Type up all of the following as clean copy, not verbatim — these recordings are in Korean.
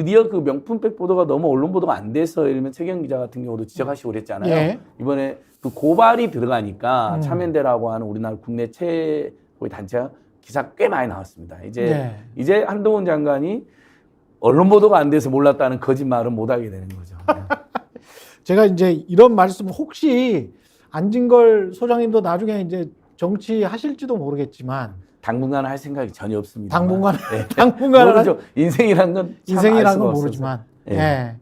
드디어 그 명품백 보도가 너무 언론 보도가 안 돼서 예를 들면 최경 기자 같은 경우도 지적하시고 그랬잖아요. 예. 이번에 그 고발이 들어가니까 참여연대라고 하는 우리나라 국내 최고의 단체가 기사 꽤 많이 나왔습니다. 이제 한동훈 장관이 언론 보도가 안 돼서 몰랐다는 거짓말은 못하게 되는 거죠. 제가 이제 이런 말씀을 혹시 안진걸 소장님도 나중에 이제 정치하실지도 모르겠지만 당분간 할 생각이 전혀 없습니다. 당분간 네. 당분간 모르죠. 인생이란 건 모르지만 예. 예.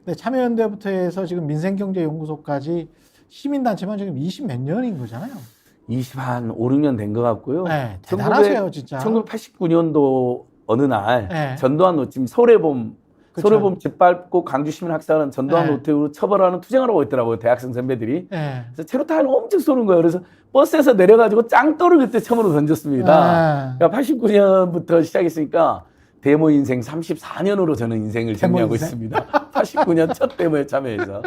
근데 참여연대부터 해서 지금 민생경제연구소까지 시민단체만 지금 20 몇 년인 거잖아요. 20한 5, 6년 된 것 같고요. 네, 대단하세요, 진짜. 1989년도 어느 날 네. 전두환 노팀 서울의봄 그쵸. 서울의봄 짓밟고 강주시민학살은 전두환 네. 노태우로 처벌하는 투쟁을 하고 있더라고요. 대학생 선배들이. 예. 그래서 체류탄을 엄청 쏘는 거예요. 그래서 버스에서 내려가지고 짱돌을 그때 처음으로 던졌습니다. 그러니까 89년부터 시작했으니까 데모 인생 34년으로 저는 인생을 정리하고 있습니다. 89년 첫 데모에 참여해서.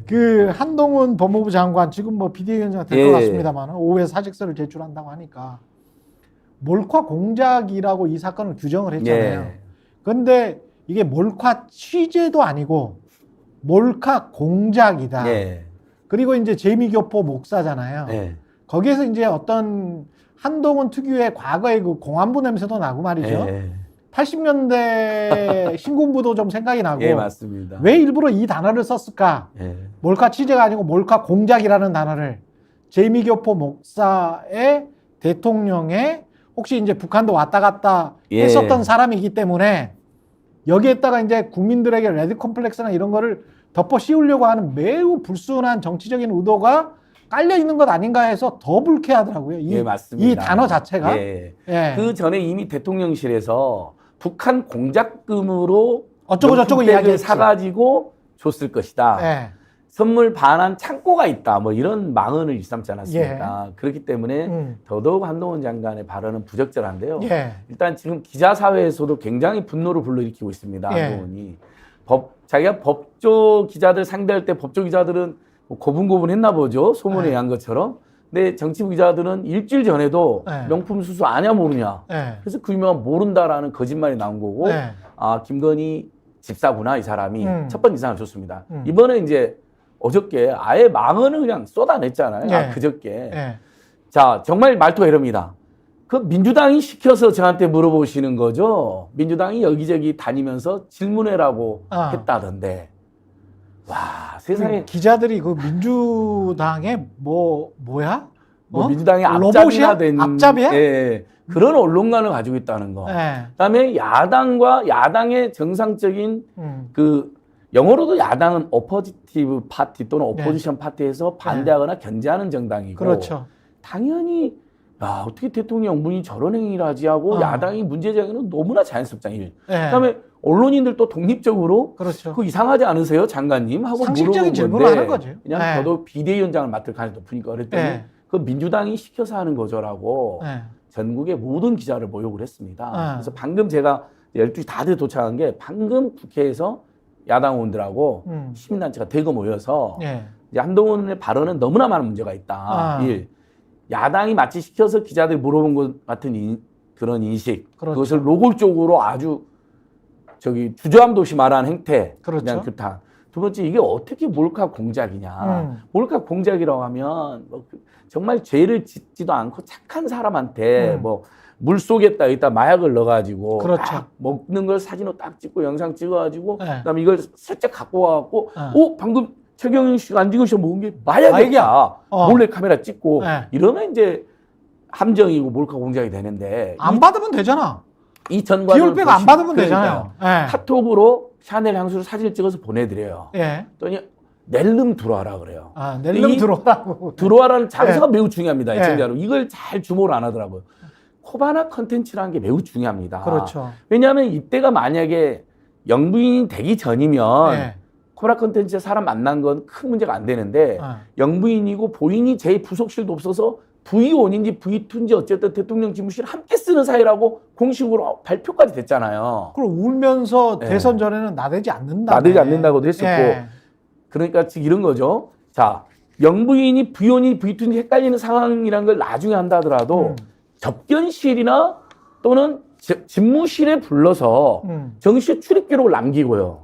그 한동훈 법무부 장관 지금 뭐 비대위원장 될 것 같습니다만 오후에 사직서를 제출한다고 하니까 몰카 공작이라고 이 사건을 규정을 했잖아요. 그런데 이게 몰카 취재도 아니고 몰카 공작이다. 그리고 이제 재미교포 목사잖아요. 거기에서 이제 어떤 한동훈 특유의 과거의 그 공안부 냄새도 나고 말이죠. 80년대 신군부도 좀 생각이 나고. 예, 맞습니다. 왜 일부러 이 단어를 썼을까? 몰카 취재가 아니고 몰카 공작이라는 단어를 재미교포 목사의 대통령의 혹시 이제 북한도 왔다 갔다 했었던 사람이기 때문에 여기에다가 이제 국민들에게 레드 컴플렉스나 이런 거를 덮어 씌우려고 하는 매우 불순한 정치적인 의도가 깔려 있는 것 아닌가 해서 더 불쾌하더라고요. 맞습니다. 이 단어 자체가. 그 전에 이미 대통령실에서 북한 공작금으로 어쩌고 저쩌고 이야기를 사가지고 줬을 것이다. 선물 반환 창고가 있다. 뭐 이런 망언을 일삼지 않았습니까? 그렇기 때문에 더더욱 한동훈 장관의 발언은 부적절한데요. 일단 지금 기자사회에서도 굉장히 분노를 불러일으키고 있습니다. 한동훈이. 자기가 법조 기자들 상대할 때 법조 기자들은 고분고분했나 보죠. 소문에 의한 것처럼. 근데 정치부 기자들은 일주일 전에도 명품 수수 아냐 모르냐. 그래서 그 유명한 모른다라는 거짓말이 나온 거고 아 김건희 집사구나 이 사람이 첫 번째 인상을 줬습니다. 이번에 이제 어저께 아예 망언을 그냥 쏟아냈잖아요. 그저께. 자 정말 말투가 이럽니다. 그 민주당이 시켜서 저한테 물어보시는 거죠. 민주당이 여기저기 다니면서 질문해라고 했다던데. 와 세상에 기자들이 그 민주당의 뭐야? 민주당의 앞잡이가 된 앞잡이야? 그런 언론관을 가지고 있다는 거. 그다음에 야당의 정상적인 그 영어로도 야당은 어포지티브 파티 또는 오포지션 파티에서 반대하거나 견제하는 정당이고 그렇죠. 당연히 야 어떻게 대통령분이 저런 행위를 하지 하고 야당이 문제 제기는 너무나 자연스럽잖아요. 그다음에 언론인들도 독립적으로 그렇죠. 그 이상하지 않으세요 장관님 하고 상식적인 질문을 하는 거죠. 그냥 저도 비대위원장을 맡을 가능성이 높으니까 그랬더니 그 민주당이 시켜서 하는 거죠라고 전국의 모든 기자를 모욕을 했습니다. 그래서 방금 제가 12시 다들 도착한 게 방금 국회에서 야당 의원들하고 시민단체가 대거 모여서 이제 한동훈의 발언은 너무나 많은 문제가 있다. 1. 야당이 마치 시켜서 기자들이 물어본 것 같은 그런 인식. 그것을 노골적으로 아주 주저함도 없이 말하는 행태. 그냥 그렇다. 두 번째 이게 어떻게 몰카 공작이냐. 몰카 공작이라고 하면 뭐 정말 죄를 짓지도 않고 착한 사람한테 뭐 물속에다 여기다 마약을 넣어가지고 딱 먹는 걸 사진으로 딱 찍고 영상 찍어가지고 그다음에 이걸 살짝 갖고 와갖고 방금 최경영 씨가 안진걸 씨가 먹은 게 마약이야. 몰래 카메라 찍고 이러면 이제 함정이고 몰카 공작이 되는데 안 받으면 되잖아. 이 전과는 기울백 안 받으면 되잖아요. 카톡으로 샤넬 향수를 사진을 찍어서 보내드려요. 그랬더니 낼름 들어와라 그래요. 낼름 들어와라고. 들어와라는 장소가 매우 중요합니다. 진짜로 이걸 잘 주목을 안 하더라고요. 코바나 컨텐츠라는 게 매우 중요합니다. 그렇죠. 왜냐하면 이때가 만약에 영부인이 되기 전이면 코바나 컨텐츠에 사람 만난 건 큰 문제가 안 되는데 영부인이고 본인이 제 부속실도 없어서 V1인지 V2인지 어쨌든 대통령 집무실 함께 쓰는 사이라고 공식으로 발표까지 됐잖아요. 그럼 울면서 대선 전에는 나대지 않는다. 나대지 않는다고도 했었고. 그러니까 즉 이런 거죠. 자, 영부인이 V1인지 V2인지 헷갈리는 상황이라는 걸 나중에 한다 하더라도 접견실이나 또는 집무실에 불러서 정시 출입 기록을 남기고요.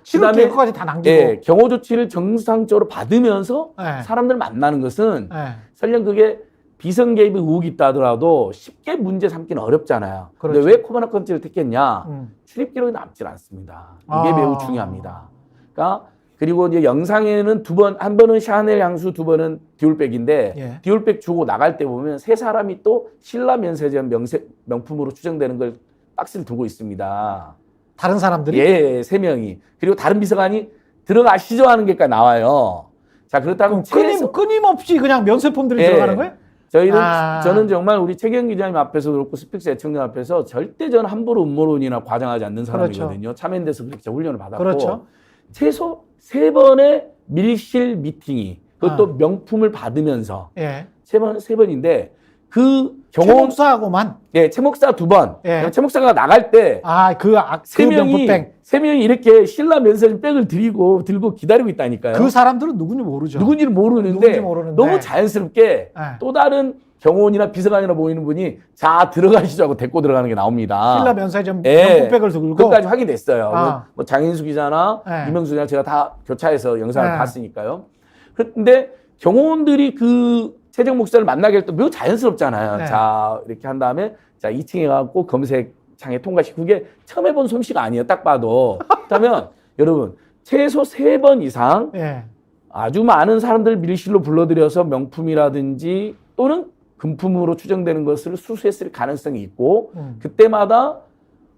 실업 계획까지 다 남기고. 예, 경호 조치를 정상적으로 받으면서 네. 사람들 만나는 것은 네. 설령 그게 비선 개입의 의혹이 있다 하더라도 쉽게 문제 삼기는 어렵잖아요. 그렇죠. 근데 왜 코바나 컨텐츠를 택했냐? 출입 기록이 남질 않습니다. 이게 매우 중요합니다. 그러니까 그리고 이제 영상에는 한 번은 샤넬 향수, 두 번은 디올백인데 예. 디올백 주고 나갈 때 보면 세 사람이 또 신라 면세점 명품으로 추정되는 걸 박스를 두고 있습니다. 다른 사람들이? 예, 세 명이. 그리고 다른 비서관이 들어가시죠 하는 게까지 나와요. 자, 그렇다면 끊임없이 그냥 면세품들이 들어가는 거예요? 저는 정말 우리 최경 기자님 앞에서 그렇고 스픽스 애청자 앞에서 절대 저는 함부로 음모론이나 과장하지 않는 사람이거든요. 그렇죠. 참여연대에서 그렇게 훈련을 받았고 그렇죠. 최소 3번의 밀실 미팅이 그것도 명품을 받으면서 예. 세 번인데 그 최 목사하고만. 예, 최 목사 2번. 예. 최 목사가 나갈 때 세 명이 이렇게 신라 면세점 백을 들고 기다리고 있다니까요. 그 사람들은 누군지 모르죠. 누군지는 모르는데 너무 자연스럽게 예. 또 다른 경호원이나 비서관이나 보이는 분이 자 들어가시죠 하고 데리고 들어가는 게 나옵니다. 신라 면세점 예. 명품백을 들고. 그것까지 확인됐어요. 아. 뭐 장인수 기자나 예. 이명수 기자 제가 다 교차해서 영상을 예. 봤으니까요. 그런데 경호원들이 그 최정 목사를 만나게 할 때 매우 자연스럽잖아요. 네. 자 이렇게 한 다음에 자 2층에 가고 검색창에 통과시키고 그게 처음 해본 솜씨가 아니에요. 딱 봐도. 그렇다면 여러분 최소 3번 이상 예. 아주 많은 사람들 밀실로 불러들여서 명품이라든지 또는 금품으로 추정되는 것을 수수했을 가능성이 있고 그때마다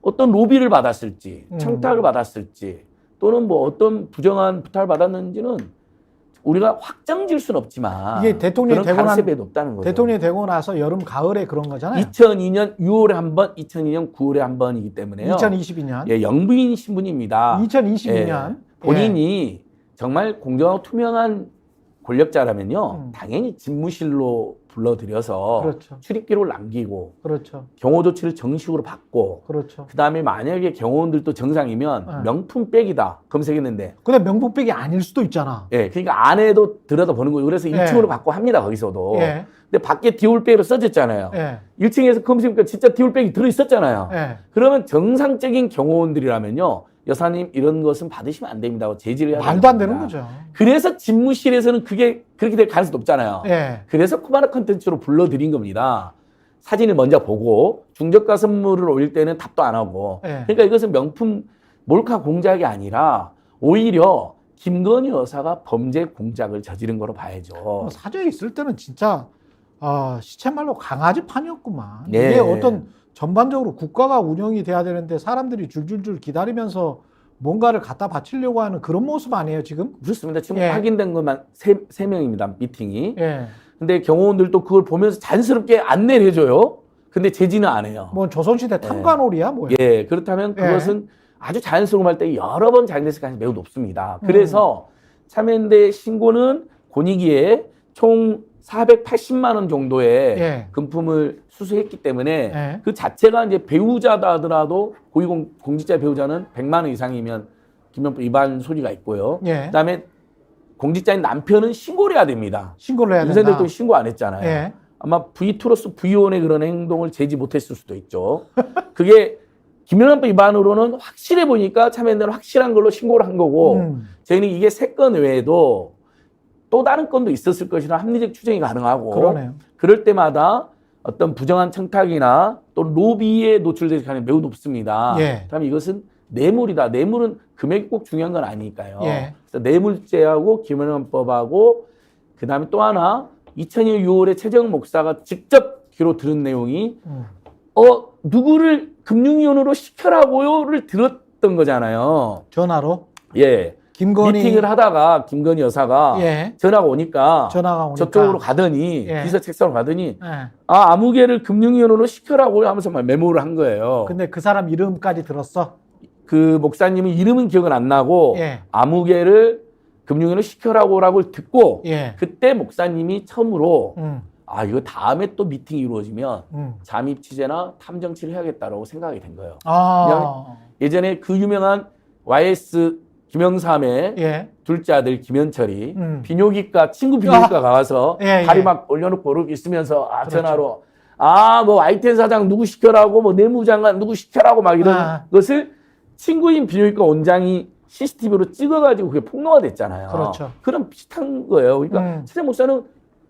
어떤 로비를 받았을지 청탁을 받았을지 또는 뭐 어떤 부정한 부탁을 받았는지는 우리가 확정질 수는 없지만 이게 대통령이 되고 가능성이 높다는 거죠. 대통령이 되고 나서 여름 가을에 그런 거잖아요. 2002년 6월에 한 번, 2002년 9월에 한 번이기 때문에요. 2022년. 예, 영부인 신분입니다. 2022년. 예, 본인이 정말 공정하고 투명한 권력자라면요, 당연히 집무실로 불러들여서 그렇죠. 출입 기록을 남기고, 그렇죠. 경호 조치를 정식으로 받고, 그렇죠. 그 다음에 만약에 경호원들도 정상이면 명품백이다 검색했는데, 근데 명품백이 아닐 수도 있잖아. 예, 그러니까 안에도 들여다보는 거예요. 그래서 1층으로 받고 합니다 거기서도. 예. 근데 밖에 디올백으로 써졌잖아요. 예. 1층에서 검색해보니까 진짜 디올백이 들어있었잖아요. 예. 그러면 정상적인 경호원들이라면요, 여사님 이런 것은 받으시면 안 됩니다. 제지를 해야 말도 안 되는 거죠. 그래서 집무실에서는 그게 그렇게 될 가능성이 높잖아요. 예. 그래서 코바나 컨텐츠로 불러들인 겁니다. 사진을 먼저 보고 중저가 선물을 올릴 때는 답도 안 하고. 예. 그러니까 이것은 명품 몰카 공작이 아니라 오히려 김건희 여사가 범죄 공작을 저지른 거로 봐야죠. 사저에 있을 때는 진짜 시쳇말로 강아지판이었구만. 예. 이게 어떤 전반적으로 국가가 운영이 돼야 되는데 사람들이 줄줄줄 기다리면서 뭔가를 갖다 바치려고 하는 그런 모습 아니에요, 지금? 그렇습니다. 지금 예. 확인된 것만 세 명입니다, 미팅이. 예. 근데 경호원들도 그걸 보면서 자연스럽게 안내를 해줘요. 근데 제지는 안 해요. 뭐 조선시대 탐관오리야, 뭐야? 예, 그렇다면 그것은 아주 자연스러운 할 때 여러 번 잘못했을 가능성이 매우 높습니다. 그래서 참여연대 신고는 권익위에 총 480만 원 정도의 금품을 수수했기 때문에 그 자체가 이제 배우자다 하더라도 고위공직자 배우자는 100만 원 이상이면 김영법 위반 소리가 있고요. 그다음에 공직자인 남편은 신고를 해야 됩니다. 신고를 해야 된다. 윤석열 대통령이 신고 안 했잖아요. 아마 V2로서 V1의 그런 행동을 제지 못했을 수도 있죠. 그게 김영란법 위반으로는 확실해 보니까 참여연대는 확실한 걸로 신고를 한 거고 저희는 이게 3건 외에도 또 다른 건도 있었을 것이라 합리적 추정이 가능하고 그러네요. 그럴 때마다 어떤 부정한 청탁이나 또 로비에 노출될 가능성이 매우 높습니다. 그다음에 이것은 뇌물이다. 뇌물은 금액이 꼭 중요한 건 아니니까요. 그래서 뇌물죄하고 김영란법하고 그다음에 또 하나 2002년 6월에 최재형 목사가 직접 귀로 들은 내용이 누구를 금융위원으로 시켜라고요를 들었던 거잖아요. 전화로? 예. 미팅을 하다가 김건희 여사가 전화가 오니까 저쪽으로 가더니 비서 책상으로 가더니 아무개를 금융위원으로 시켜라고 하면서 막 메모를 한 거예요. 근데 그 사람 이름까지 들었어? 그 목사님은 이름은 기억은 안 나고 아무개를 금융위원으로 시켜라고라고 듣고 그때 목사님이 처음으로 이거 다음에 또 미팅이 이루어지면 잠입 취재나 탐정 취재를 해야겠다라고 생각이 된 거예요. 예전에 그 유명한 YS 김영삼의 둘째 아들 김현철이 비뇨기과 친구 비뇨기과 가서 다리 막 올려놓고 이러고 있으면서 전화로 뭐 YTN 사장 누구 시켜라고, 뭐 내무장관 누구 시켜라고 막 이런 것을 친구인 비뇨기과 원장이 CCTV로 찍어가지고 그게 폭로화됐잖아요. 그렇죠. 그런 비슷한 거예요. 그러니까 최재 목사는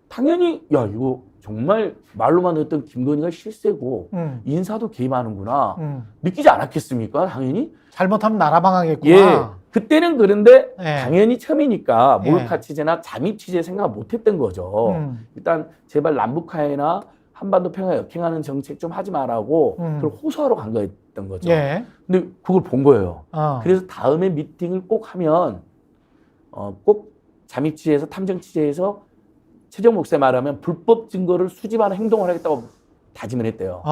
당연히 야 이거 정말 말로만 듣던 김건희가 실세고 인사도 개입하는구나 느끼지 않았겠습니까? 당연히 잘못하면 나라방하겠구나. 예, 그때는 그런데 예. 당연히 처음이니까 예. 몰카 취재나 잠입 취재 생각 못했던 거죠. 일단 제발 남북한이나 한반도 평화 역행하는 정책 좀 하지 말라고 그걸 호소하러 간 거였던 거죠. 예. 근데 그걸 본 거예요. 그래서 다음에 미팅을 꼭 하면 꼭 잠입 취재에서 탐정 취재에서 최재형 목사 말하면 불법 증거를 수집하는 행동을 하겠다고 다짐을 했대요.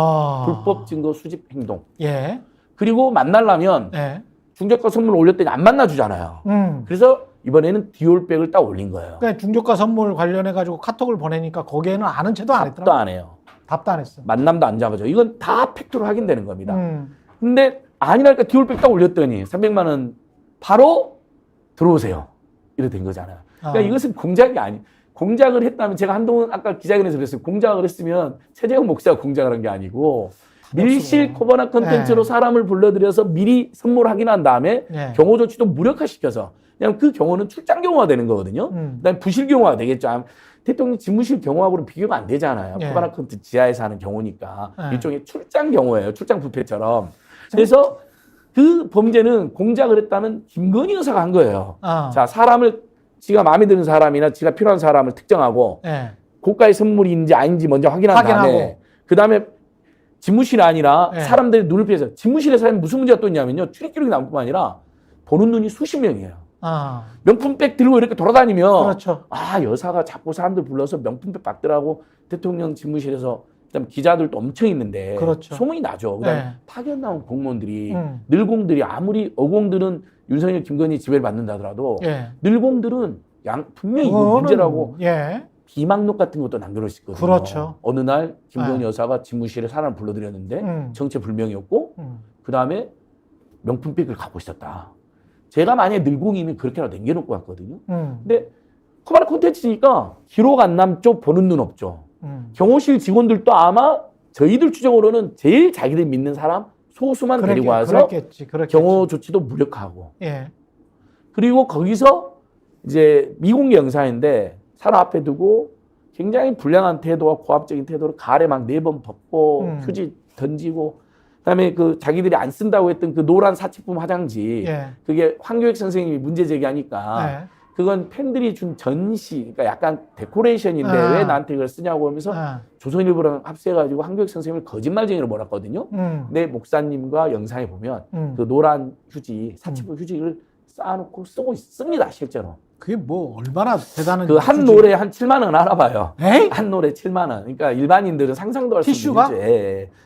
불법 증거 수집 행동. 예. 그리고 만나려면 예. 중저가 선물 올렸더니 안 만나주잖아요. 그래서 이번에는 디올백을 딱 올린 거예요. 그러니까 중저가 선물 관련해 가지고 카톡을 보내니까 거기에는 아는 채도 안 답도 했더라고. 안 해요. 답도 안 했어. 만남도 안 잡아줘. 이건 다 팩트로 확인되는 겁니다. 근데 아니랄까 디올백 딱 올렸더니 300만 원 바로 들어오세요. 이래 된 거잖아요. 그러니까 이것은 공작이 공작을 했다면 제가 한동훈 아까 기자회견에서 그랬어요. 공작을 했으면 최재형 목사가 공작을 한 게 아니고 밀실 코바나 컨텐츠로 사람을 불러들여서 미리 선물 확인한 다음에 경호 조치도 무력화시켜서 그냥 그 경호는 출장 경호가 되는 거거든요. 그다음에 부실 경호가 되겠죠. 대통령 집무실 경호하고는 비교가 안 되잖아요. 코바나 컨텐츠 지하에서 하는 경호니까 일종의 출장 경호예요. 출장 부패처럼. 그래서 그 범죄는 공작을 했다면 김건희 여사가 한 거예요. 자, 사람을 지가 마음에 드는 사람이나 지가 필요한 사람을 특정하고 고가의 선물인지 아닌지 먼저 확인한 다음에 그 다음에 집무실이 아니라 사람들이 눈을 피해서 집무실에서 하면 무슨 문제가 또 있냐면요. 출입 기록이 나올 뿐만 아니라 보는 눈이 수십 명이에요. 명품백 들고 이렇게 돌아다니면 그렇죠. 여사가 자꾸 사람들 불러서 명품백 받더라고 대통령 집무실에서 그다음 기자들도 엄청 있는데 그렇죠. 소문이 나죠. 그다음 파견 나온 공무원들이 늘공들이 아무리 어공들은 윤석열 김건희 지배를 받는다 하더라도 늘공들은 분명히 이거 문제라고 비망록 같은 것도 남겨놓을 수 있거든요. 그렇죠. 어느 날 김건희 여사가 집무실에 사람을 불러들였는데 정체불명이었고 그 다음에 명품백을 갖고 있었다. 제가 만약에 늘공이면 그렇게라도 남겨놓고 갔거든요. 근데 코바나 콘텐츠니까 기록 안 남죠. 보는 눈 없죠. 경호실 직원들도 아마 저희들 추정으로는 제일 자기들 믿는 사람 소수만 데리고 와서 그랬겠지. 경호 조치도 무력화하고 그리고 거기서 이제 미공개 영상인데 사람 앞에 두고 굉장히 불량한 태도와 고압적인 태도로 가래 막 4번 벗고 휴지 던지고 그다음에 그 자기들이 안 쓴다고 했던 그 노란 사치품 화장지 그게 황교익 선생님이 문제 제기하니까 그건 팬들이 준 전시 그러니까 약간 데코레이션인데 왜 나한테 이걸 쓰냐고 하면서 조선일보랑 합세해가지고 황교익 선생님을 거짓말쟁이로 몰았거든요. 내 목사님과 영상에 보면 그 노란 휴지 사치품 휴지를 쌓아놓고 쓰고 있습니다 실제로. 그게 뭐 얼마나 대단한 그 한 노래에 한 7만 원 알아봐요. 에이? 한 노래 7만 원. 그러니까 일반인들은 상상도 할 수 티슈가? 없는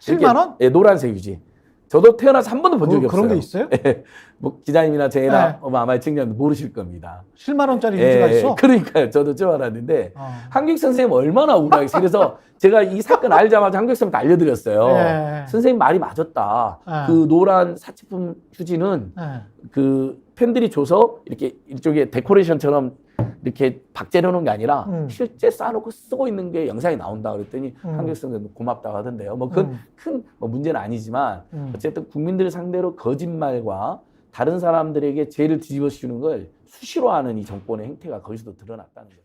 휴지. 7만 원? 예, 노란색 휴지. 저도 태어나서 한 번도 본 적이 없어요. 그런 게 있어요? 예, 뭐 기자님이나 저희나 아마 청년들 모르실 겁니다. 7만 원짜리 휴지가 있어? 그러니까요. 저도 처음 알았는데 한국 선생님 얼마나 우울하겠어요. 그래서 제가 이 사건 알자마자 한국 선생님한테 알려드렸어요. 선생님 말이 맞았다. 그 노란 사치품 휴지는 그 팬들이 줘서 이렇게 일종의 데코레이션처럼 이렇게 박제해 놓은 게 아니라 실제 쌓아놓고 쓰고 있는 게 영상이 나온다 그랬더니 한국 선생님 고맙다고 하던데요. 뭐 그건 큰 뭐 문제는 아니지만 어쨌든 국민들을 상대로 거짓말과 다른 사람들에게 죄를 뒤집어 씌우는 걸 수시로 하는 이 정권의 행태가 거기서도 드러났다는 거죠.